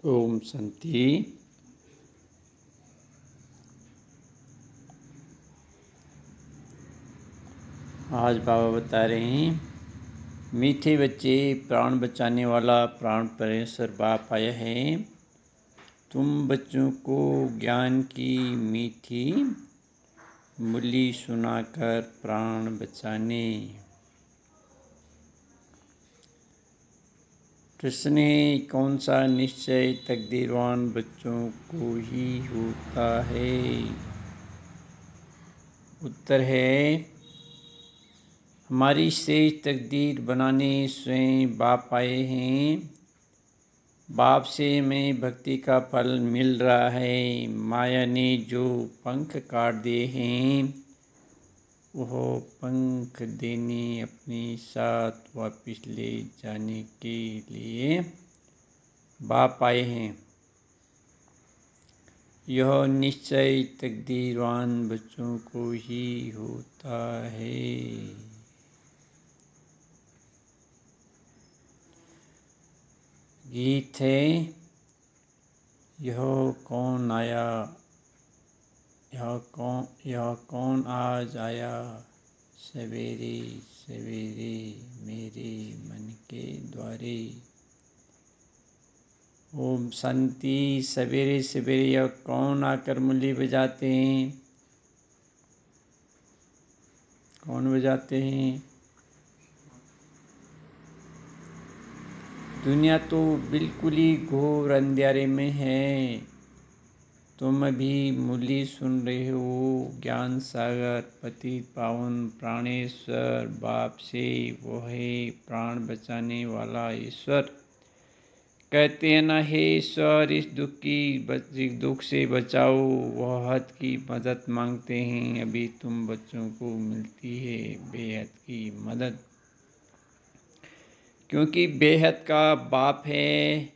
ओम शांति। आज बाबा बता रहे हैं, मीठे बच्चे, प्राण बचाने वाला प्राण परमेश्वर बाप आया है। तुम बच्चों को ज्ञान की मीठी मूली सुनाकर प्राण बचाने। प्रश्न है, कौन सा निश्चय तकदीरवान बच्चों को ही होता है? उत्तर है, हमारी शेष तकदीर बनाने स्वयं बाप आए हैं। बाप से हमें भक्ति का फल मिल रहा है। माया ने जो पंख काट दिए हैं, वह पंख देने अपने साथ वापस ले जाने के लिए बाप आए हैं। यह निश्चय तकदीरवान बच्चों को ही होता है। गीत है, यह कौन आया, यह कौन आज आया सवेरे सवेरे मेरे मन के द्वारे। ओम शांति। सवेरे सवेरे यह कौन आकर मुरली बजाते हैं? कौन बजाते हैं? दुनिया तो बिल्कुल ही घोर अंधेरे में है। तुम अभी मुरली सुन रहे हो। ज्ञान सागर पतित पावन प्राणेश्वर बाप से, वो है प्राण बचाने वाला ईश्वर। कहते हैं ना, हे ईश्वर इस दुख से बचाओ। वह हद की मदद मांगते हैं। अभी तुम बच्चों को मिलती है बेहद की मदद, क्योंकि बेहद का बाप है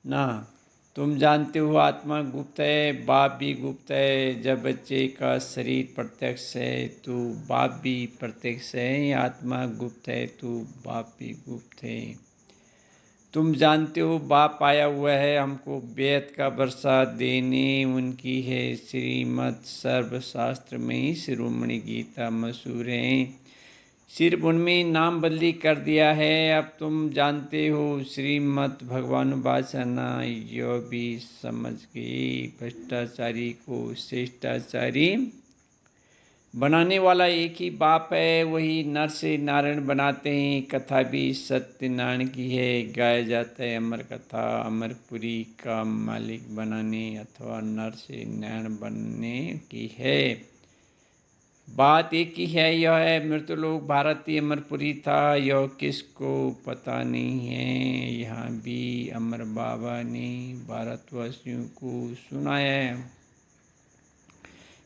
ना। तुम जानते हो आत्मा गुप्त है, बाप भी गुप्त है। जब बच्चे का शरीर प्रत्यक्ष है तो बाप भी प्रत्यक्ष है। आत्मा गुप्त है तो बाप भी गुप्त है। तुम जानते हो बाप आया हुआ है हमको बेहद का वर्षा देने। उनकी है श्रीमद् सर्वशास्त्र में शिरोमणि गीता मशहूर है। सिर्फ उनमें नाम बदली कर दिया है। अब तुम जानते हो श्रीमद् भगवान वासना, यह भी समझ गए। भ्रष्टाचारी को श्रेष्ठाचारी बनाने वाला एक ही बाप है। वही नर से नारायण बनाते हैं। कथा भी सत्यनारायण की है। गाया जाता है अमर कथा, अमरपुरी का मालिक बनाने अथवा नर से नारायण बनने की है। बात एक ही है, यह है मृतलोक भारतीय अमरपुरी था। यह किसको पता नहीं है। यहाँ भी अमर बाबा ने भारतवासियों को सुनाया है।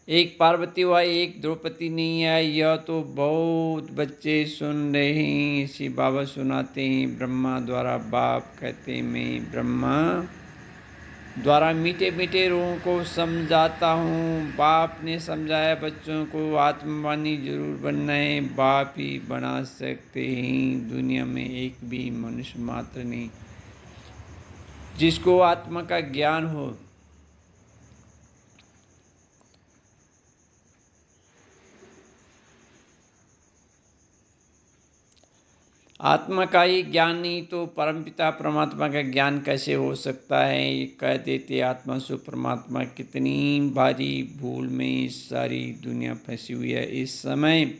एक पार्वती व एक द्रौपदी नहीं है। यह तो बहुत बच्चे सुन रहे हैं। इसी बाबा सुनाते हैं। ब्रह्मा द्वारा बाप कहते हैं, मैं ब्रह्मा द्वारा मीठे मीठे रूहों को समझाता हूँ। बाप ने समझाया बच्चों को आत्मवानी जरूर बनना है। बाप ही बना सकते हैं। दुनिया में एक भी मनुष्य मात्र नहीं जिसको आत्मा का ज्ञान हो। आत्मा का ही ज्ञान नहीं तो परमपिता परमात्मा का ज्ञान कैसे हो सकता है। ये कह देते आत्मा सु परमात्मा। कितनी भारी भूल में सारी दुनिया फंसी हुई है। इस समय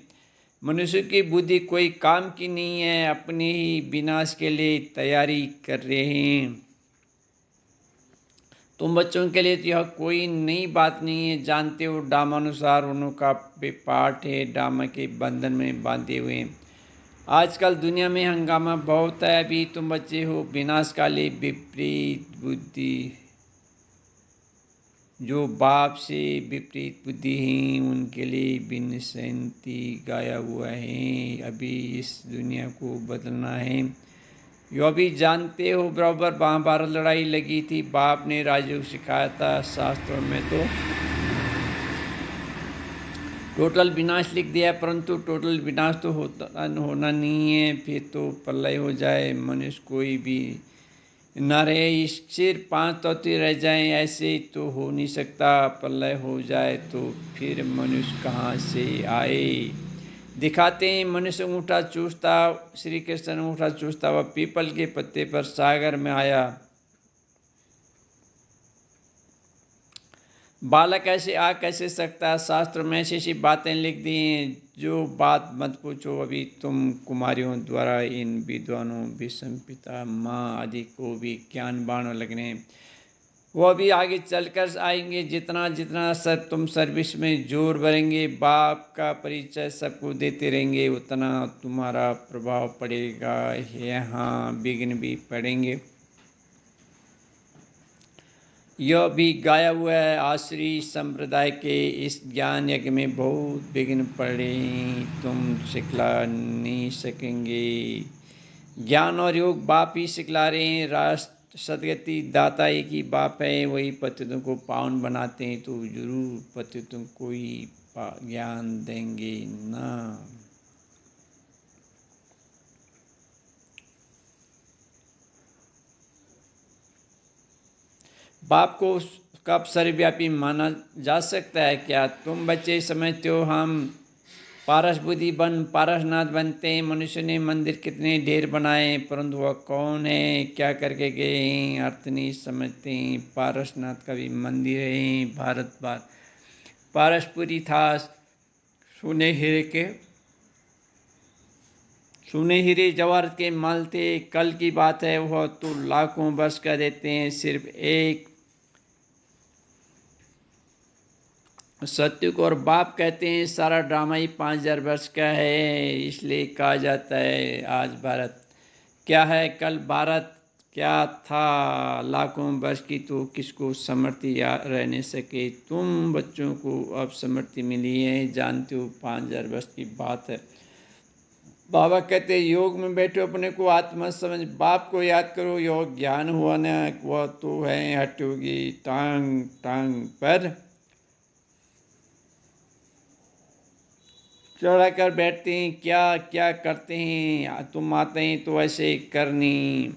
मनुष्य की बुद्धि कोई काम की नहीं है। अपने ही विनाश के लिए तैयारी कर रहे हैं। तुम बच्चों के लिए तो यह कोई नई बात नहीं है। जानते हो डामानुसार उनका पाठ है। डामा के बंधन में बांधे हुए हैं। आजकल दुनिया में हंगामा बहुत है। अभी तुम बच्चे हो विनाशकाली विपरीत बुद्धि, जो बाप से विपरीत बुद्धि हैं उनके लिए बिन शांति गाया हुआ है। अभी इस दुनिया को बदलना है। यो भी जानते हो बराबर महाभारत लड़ाई लगी थी। बाप ने राजयोग सिखाया था। शास्त्रों में तो टोटल विनाश लिख दिया, परंतु टोटल विनाश तो होना नहीं है। फिर तो प्रलय हो जाए, मनुष्य कोई भी नारे सिर 5 तोते रह जाएं, ऐसे तो हो नहीं सकता। प्रलय हो जाए तो फिर मनुष्य कहाँ से आए। दिखाते हैं मनुष्य अंगूठा चूसता, श्री कृष्ण अंगूठा चूसता वह पीपल के पत्ते पर सागर में आया। बालक ऐसे आ कैसे सकता। शास्त्र में ऐसी ऐसी बातें लिख दी हैं जो बात मत पूछो। अभी तुम कुमारियों द्वारा इन विद्वानों विषम पिता माँ आदि को भी ज्ञान बाण लगने, वो भी आगे चलकर आएंगे। जितना जितना तुम सर्विस में जोर भरेंगे, बाप का परिचय सबको देते रहेंगे, उतना तुम्हारा प्रभाव पड़ेगा। यहाँ विघ्न भी पड़ेंगे। यह भी गाया हुआ है, आश्री संप्रदाय के इस ज्ञान यज्ञ में बहुत विघ्न पड़े, तुम सिखला नहीं सकेंगे। ज्ञान और योग बाप ही सिखला रहे हैं। राष्ट्र सदगति दाता एक ही बाप है, वही पतितों को पावन बनाते हैं, तो जरूर पतितों को ही ज्ञान देंगे ना। बाप को कब सर्वव्यापी माना जा सकता है क्या? तुम बच्चे समझते हो हम पारस बुद्धि बन पारसनाथ बनते हैं। मनुष्य ने मंदिर कितने ढेर बनाए, परंतु वह कौन है, क्या करके गए हैं, अर्थ नहीं समझते हैं। पारसनाथ का भी मंदिर है, भारत बार पारसपुरी था, सोने हीरे जवाहर के माल थे। कल की बात है, वह तो लाखों वर्ष का देते हैं। सिर्फ एक सत्युग और बाप कहते हैं सारा ड्रामा ही 5000 वर्ष का है। इसलिए कहा जाता है आज भारत क्या है, कल भारत क्या था। लाखों वर्ष की तो किसको समृद्धि रह नहीं सके। तुम बच्चों को अब समृद्धि मिली है, जानते हो 5000 वर्ष की बात है। बाबा कहते योग में बैठो, अपने को आत्मा समझ, बाप को याद करो। योग ज्ञान हुआ ना, वह तो है हटोगी टांग टांग पर चढ़ा कर बैठते हैं। क्या क्या करते हैं, तुम आते हैं तो ऐसे करनी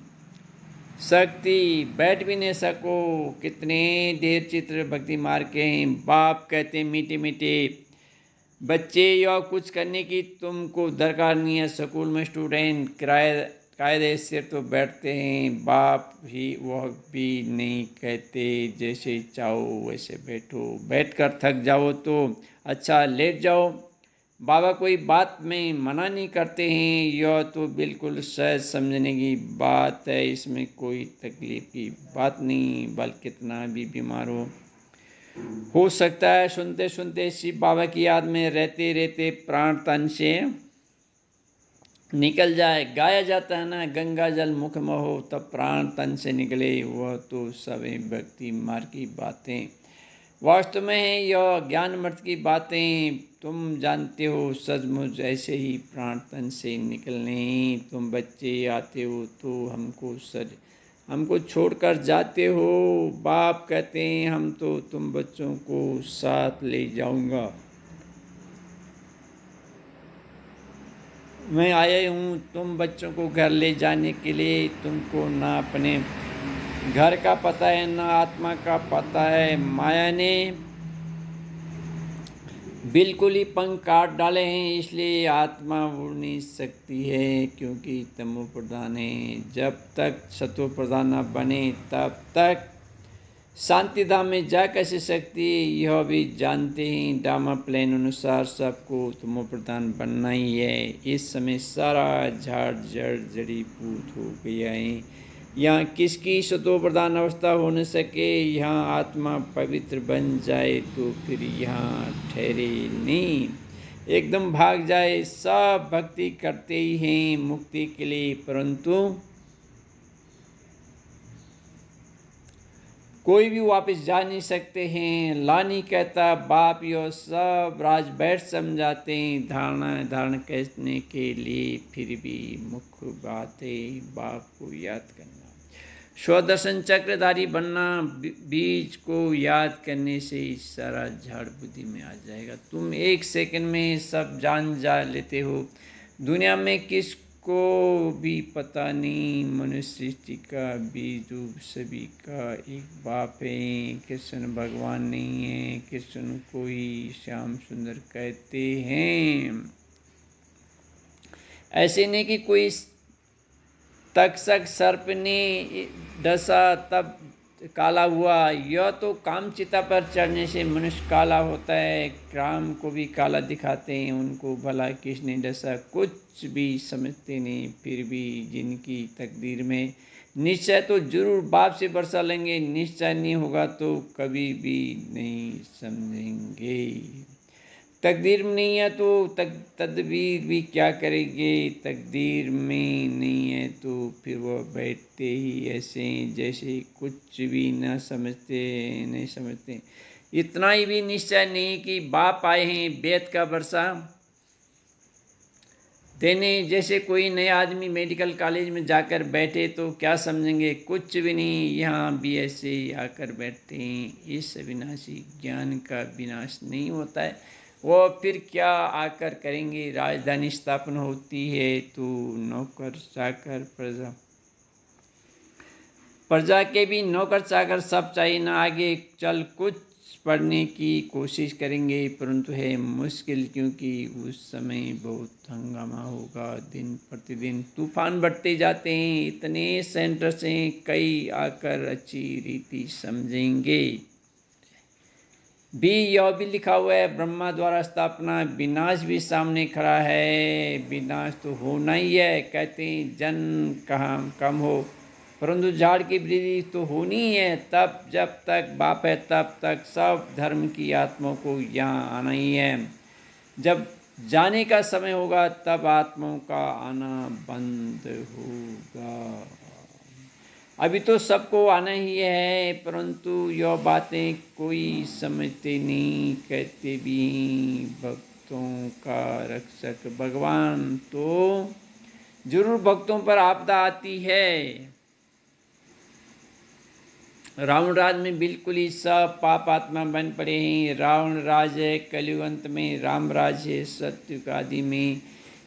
शक्ति, बैठ भी नहीं सको। कितने देर चित्र भक्ति मार के हैं। बाप कहते हैं मीठे मीठे बच्चे, या कुछ करने की तुमको दरकार नहीं है। स्कूल में स्टूडेंट कायदे से तो बैठते हैं। बाप ही वह भी नहीं कहते जैसे चाहो वैसे बैठो, बैठकर थक जाओ तो अच्छा लेट जाओ। बाबा कोई बात में मना नहीं करते हैं। यह तो बिल्कुल सहज समझने की बात है, इसमें कोई तकलीफ की बात नहीं। बल्कि कितना भी बीमार हो सकता है, सुनते सुनते शिव बाबा की याद में रहते रहते प्राण तन से निकल जाए। गाया जाता है ना, गंगा जल मुख में हो तब प्राण तन से निकले। वह तो सभी भक्ति मार्ग की बातें वास्तव में है, यह ज्ञान मर्त की बातें तुम जानते हो। सचमुच ऐसे ही प्राण तन से निकलने। तुम बच्चे आते हो तो हमको छोड़कर जाते हो। बाप कहते हैं हम तो तुम बच्चों को साथ ले जाऊंगा। मैं आया हूँ तुम बच्चों को घर ले जाने के लिए। तुमको ना अपने घर का पता है ना आत्मा का पता है। माया ने बिल्कुल ही पंख काट डाले हैं, इसलिए आत्मा उड़ नहीं सकती है, क्योंकि तमो प्रधान है। जब तक सत्व प्रधान न बने तब तक शांति धाम में जा कैसे सकती है, यह भी जानते हैं। डामा प्लान अनुसार सबको तमो प्रधान बनना ही है। इस समय सारा झाड़ जड़ जड़ी पूत हो गया है। यहाँ किसकी सतो प्रधान अवस्था हो न सके। यहाँ आत्मा पवित्र बन जाए तो फिर यहाँ ठहरे नहीं, एकदम भाग जाए। सब भक्ति करते ही हैं मुक्ति के लिए, परंतु कोई भी वापस जा नहीं सकते हैं। लानी कहता बाप यो सब राज बैठ समझाते हैं धारण करने के लिए। फिर भी मुख्य बात है बाप को याद करना। स्वदर्शन चक्रधारी बनना, बीज को याद करने से ही सारा झाड़ बुद्धि में आ जाएगा। तुम एक सेकंड में सब जान जा लेते हो। दुनिया में को भी पता नहीं, मनुष्य सृष्टि का बीज रूप सभी का एक बाप है। कृष्ण भगवान नहीं है, कृष्ण को ही श्याम सुंदर कहते हैं। ऐसे नहीं कि कोई तक्षक सर्प ने डसा तब काला हुआ, यह तो कामचिता पर चढ़ने से मनुष्य काला होता है। राम को भी काला दिखाते हैं, उनको भला किसने डसा, कुछ भी समझते नहीं। फिर भी जिनकी तकदीर में निश्चय तो जरूर बाप से बरसा लेंगे, निश्चय नहीं होगा तो कभी भी नहीं समझेंगे। तकदीर में नहीं है तो तदबीर भी क्या करेंगे। तकदीर में नहीं है तो फिर वह बैठते ही ऐसे जैसे कुछ भी नहीं समझते। इतना ही भी निश्चय नहीं कि बाप आए हैं वेद का वर्षा देने। जैसे कोई नया आदमी मेडिकल कॉलेज में जाकर बैठे तो क्या समझेंगे, कुछ भी नहीं। यहाँ भी ऐसे ही आकर बैठते हैं। इस अविनाशी ज्ञान का विनाश नहीं होता है, वो फिर क्या आकर करेंगे। राजधानी स्थापना होती है तो नौकर चाकर प्रजा के भी नौकर चाकर सब चाहिए ना। आगे चल कुछ पढ़ने की कोशिश करेंगे, परंतु है मुश्किल, क्योंकि उस समय बहुत हंगामा होगा। दिन प्रतिदिन तूफान बढ़ते जाते हैं, इतने सेंटर से कई आकर अच्छी रीति समझेंगे। भी यह भी लिखा हुआ है, ब्रह्मा द्वारा स्थापना, विनाश भी सामने खड़ा है। विनाश तो होना ही है, कहते हैं जन कहाँ कम हो, परंतु झाड़ की वृद्धि तो होनी ही है। तब जब तक बाप है तब तक सब धर्म की आत्माओं को यहाँ आना ही है। जब जाने का समय होगा तब आत्माओं का आना बंद होगा। अभी तो सबको आना ही है, परंतु यह बातें कोई समझते नहीं। कहते भी भक्तों का रक्षक भगवान, तो जरूर भक्तों पर आपदा आती है। रावण राज में बिल्कुल ही सब पाप आत्मा बन पड़े हैं। रावण राज है कलियुग में, राम राज है सत्युग आदि में।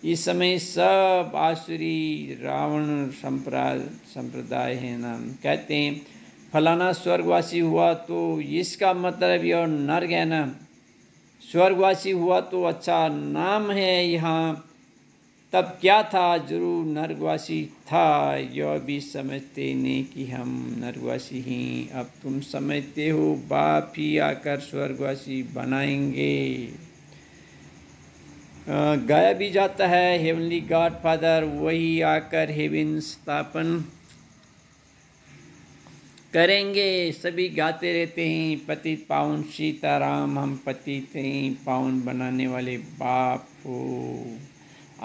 इस समय सब आसुरी रावण संप्रदाय है ना। कहते हैं फलाना स्वर्गवासी हुआ तो इसका मतलब यह नर्क है ना। स्वर्गवासी हुआ तो अच्छा नाम है यहाँ, तब क्या था, जरूर नर्कवासी था। यह भी समझते नहीं कि हम नर्कवासी हैं। अब तुम समझते हो, बाप ही आकर स्वर्गवासी बनाएंगे। गाया भी जाता है हेवनली गॉड फादर, वही आकर हेवन स्थापन करेंगे। सभी गाते रहते हैं पतित पावन सीताराम, हम पतित हैं पावन बनाने वाले बाप हो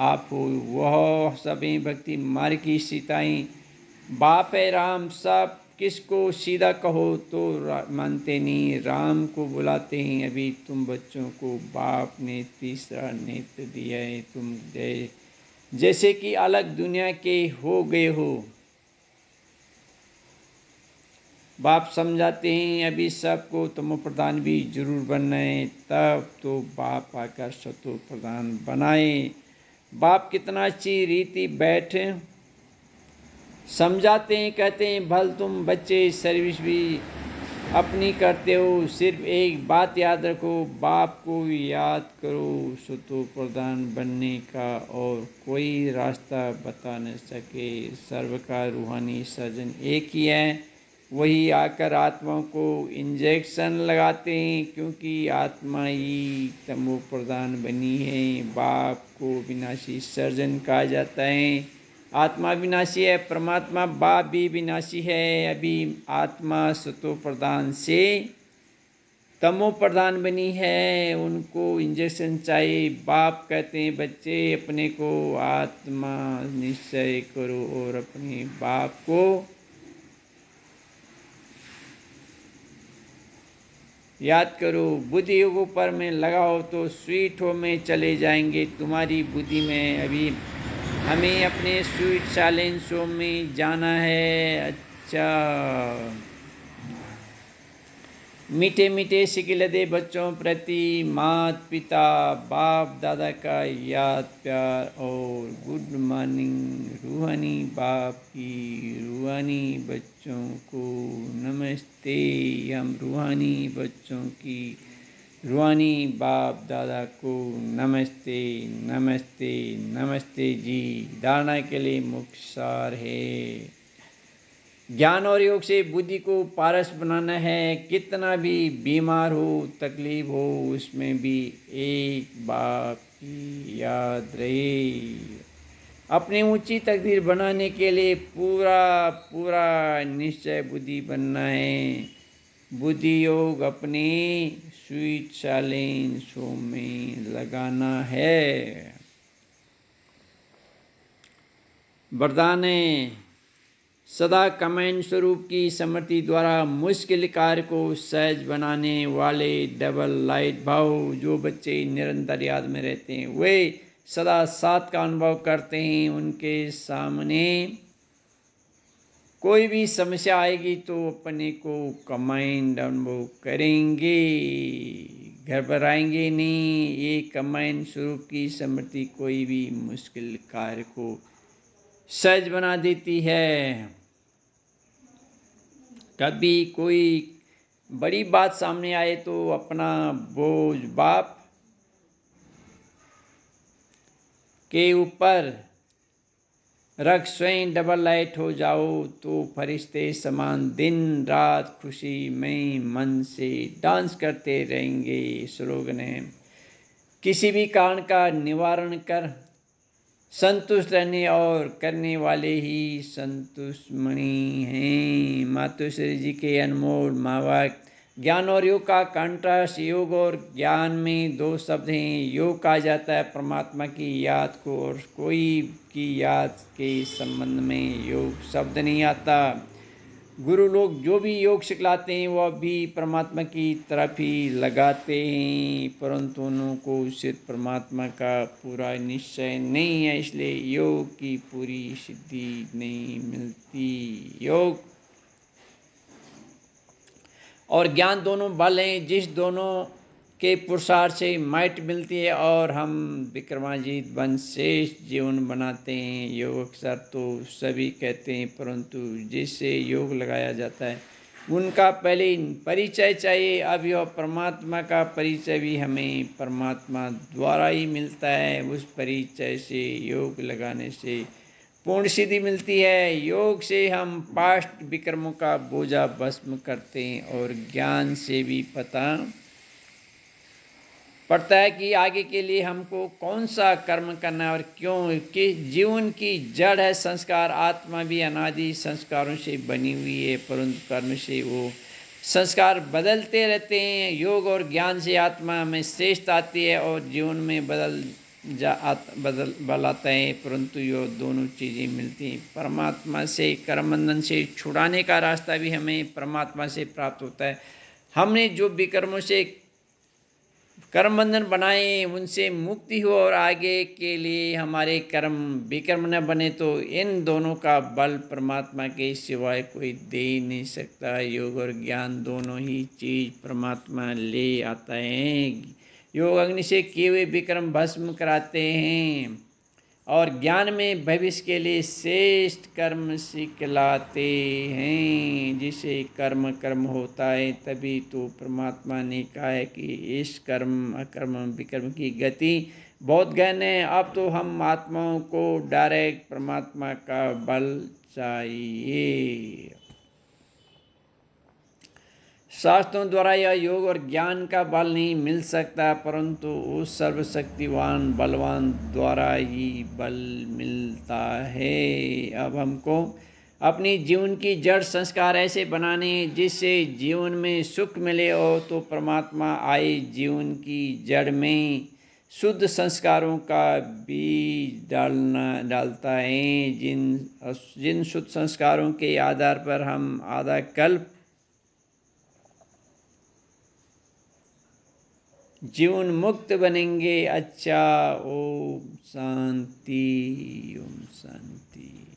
आप हो। वह सभी भक्ति मार्ग की सीताएं, बाप है राम। सब किसको सीधा कहो तो मानते नहीं, राम को बुलाते हैं। अभी तुम बच्चों को बाप ने तीसरा नेत्र दिया है, तुम जैसे कि अलग दुनिया के हो गए हो। बाप समझाते हैं अभी सबको तमो प्रधान भी जरूर बनना है, तब तो बाप आकर सतो प्रधान बनाए। बाप कितना अच्छी रीति बैठे समझाते हैं। कहते हैं भल तुम बच्चे सर्विस भी अपनी करते हो, सिर्फ एक बात याद रखो, बाप को याद करो। सतो प्रधान बनने का और कोई रास्ता बता न सके। सर्व का रूहानी सर्जन एक ही है, वही आकर आत्माओं को इंजेक्शन लगाते हैं, क्योंकि आत्मा ही तमो प्रधान बनी है। बाप को विनाशी सर्जन कहा जाता है। आत्मा विनाशी है, परमात्मा बाप भी विनाशी है। अभी आत्मा सतो प्रधान से तमो प्रधान बनी है, उनको इंजेक्शन चाहिए। बाप कहते हैं बच्चे अपने को आत्मा निश्चय करो और अपने बाप को याद करो। बुद्धि योगों पर में लगाओ तो स्वीट हो में चले जाएंगे तुम्हारी बुद्धि में। अभी हमें अपने स्वीट साइलेंस शो में जाना है। अच्छा, मीठे मीठे सिकिलदे बच्चों प्रति माता पिता बाप दादा का याद प्यार और गुड मॉर्निंग। रूहानी बाप की रूहानी बच्चों को नमस्ते। हम रूहानी बच्चों की रूहानी बाप दादा को नमस्ते नमस्ते नमस्ते जी। धारणा के लिए मुख्य सार है, ज्ञान और योग से बुद्धि को पारस बनाना है। कितना भी बीमार हो, तकलीफ हो, उसमें भी एक बाप की याद रहे। अपनी ऊंची तकदीर बनाने के लिए पूरा पूरा निश्चय बुद्धि बनना है। बुद्धि योग अपने स्वीट शालीन शो में लगाना है। वरदान है, सदा कमांड स्वरूप की समृद्धि द्वारा मुश्किल कार्य को सहज बनाने वाले डबल लाइट भाव। जो बच्चे निरंतर याद में रहते हैं वे सदा साथ का अनुभव करते हैं। उनके सामने कोई भी समस्या आएगी तो अपने को कमांड अनुभव करेंगे, घबराएंगे नहीं। ये कमांड स्वरूप की समृद्धि कोई भी मुश्किल कार्य को सहज बना देती है। कभी कोई बड़ी बात सामने आए तो अपना बोझ बाप के ऊपर रख स्वयं डबल लाइट हो जाओ तो फरिश्ते समान दिन रात खुशी में मन से डांस करते रहेंगे। स्लोगन है, किसी भी कारण का निवारण कर संतुष्ट रहने और करने वाले ही संतुष्टमणि हैं। मातोश्री जी के अनमोल महावाक्य। ज्ञान और योग का कंट्रास्ट, योग और ज्ञान में दो शब्द हैं। योग कहा जाता है परमात्मा की याद को, और कोई की याद के संबंध में योग शब्द नहीं आता। गुरु लोग जो भी योग सिखलाते हैं वह भी परमात्मा की तरफ ही लगाते हैं, परंतु उनको सिर्फ परमात्मा का पूरा निश्चय नहीं है, इसलिए योग की पूरी सिद्धि नहीं मिलती। योग और ज्ञान दोनों बल हैं जिस दोनों के पुरुषार्थ से माइट मिलती है और हम विक्रमाजीत वंश श्रेष्ठ जीवन बनाते हैं। योग अक्सर तो सभी कहते हैं, परंतु जिससे योग लगाया जाता है उनका पहले परिचय चाहिए। अब यह परमात्मा का परिचय भी हमें परमात्मा द्वारा ही मिलता है। उस परिचय से योग लगाने से पूर्ण सिद्धि मिलती है। योग से हम पास्ट विक्रमों का बोझा भस्म करते हैं और ज्ञान से भी पता पड़ता है कि आगे के लिए हमको कौन सा कर्म करना है और क्यों। कि जीवन की जड़ है संस्कार। आत्मा भी अनादि संस्कारों से बनी हुई है, परंतु कर्म से वो संस्कार बदलते रहते हैं। योग और ज्ञान से आत्मा में श्रेष्ठ आती है और जीवन में बल आता है, परंतु ये दोनों चीज़ें मिलती हैं। परमात्मा से कर्म बंधन से छुड़ाने का रास्ता भी हमें परमात्मा से प्राप्त होता है। हमने जो विकर्मों से कर्म बंधन बनाए उनसे मुक्ति हो और आगे के लिए हमारे कर्म विकर्म न बने, तो इन दोनों का बल परमात्मा के सिवाय कोई दे नहीं सकता। योग और ज्ञान दोनों ही चीज परमात्मा ले आता है। योग अग्नि से किए हुए विक्रम भस्म कराते हैं और ज्ञान में भविष्य के लिए श्रेष्ठ कर्म सिखलाते हैं। जिसे कर्म कर्म होता है, तभी तो परमात्मा ने कहा है कि इस कर्म अकर्म विकर्म की गति बहुत गहन है। अब तो हम आत्माओं को डायरेक्ट परमात्मा का बल चाहिए। शास्त्रों द्वारा यह योग और ज्ञान का बल नहीं मिल सकता, परंतु उस सर्वशक्तिवान बलवान द्वारा ही बल मिलता है। अब हमको अपनी जीवन की जड़ संस्कार ऐसे बनाने जिससे जीवन में सुख मिले, और तो परमात्मा आए जीवन की जड़ में शुद्ध संस्कारों का बीज डालता है। जिन शुद्ध संस्कारों के आधार पर हम आधा कल्प जीवन मुक्त बनेंगे। अच्छा, ओम शांति, ओम शांति।